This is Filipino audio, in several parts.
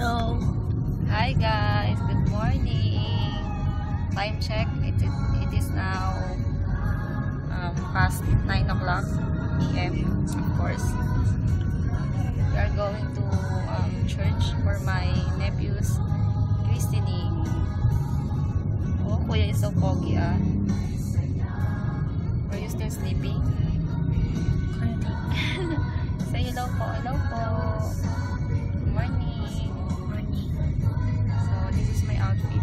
Hello. Hi guys, good morning. Time check. It is now past 9 o'clock p.m. Of course, we are going to church for my nephew's christening. Oh, kuya is so foggy ah. Are you still sleeping? Say hello po, hello po. Good morning. So this is my outfit.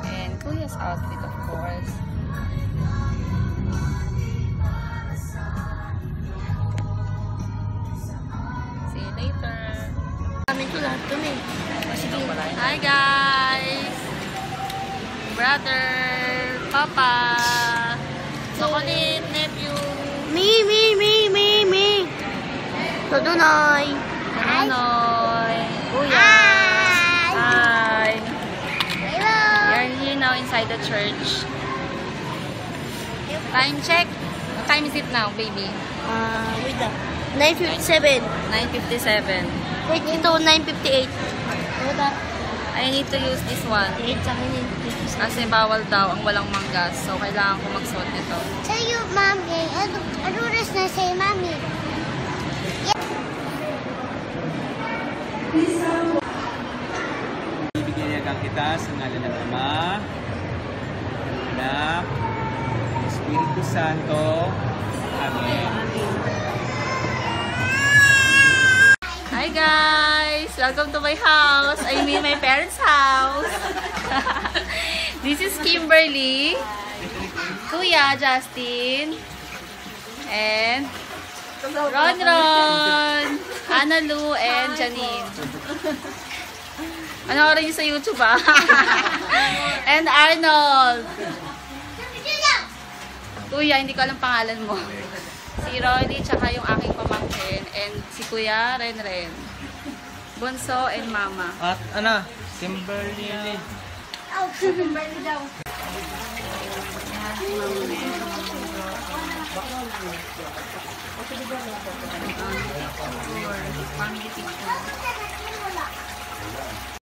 And Kuya's outfit, of course. See you later. Amin ko lahat kami. Hi guys! Brother, Papa, Chocolate, nephew, Me. Tudunay. Nonoy, Kuya. Hi! Hello. We are here now inside the church. Time check. What time is it now, baby? Wait lang. 9:57. 9:57. Wait, ito 9:58. Hold up. I need to use this one. 8 sa akin yun. Kasi bawal daw ang walang manggas. So, kailangan ko magsuot nito. Sa'yo, mami. Ano oras na sa'yo, mami? Ibigyan kita sa ngalan ng Ama, Anak, Espiritu Santo. Amen. Hi guys! Welcome to my house. I mean my parents' house. This is Kimberly, Kuya Justin, and Ron, Ana Lu, and Janine. Ano oras yun sa YouTube ah? And Arnold. Kuya, hindi ko alam pangalan mo. Si Ronnie, tsaka yung aking pamangkin, and si Kuya Ren. Bunso and Mama. At ano? Kimberly. Kimberly daw. Family picture.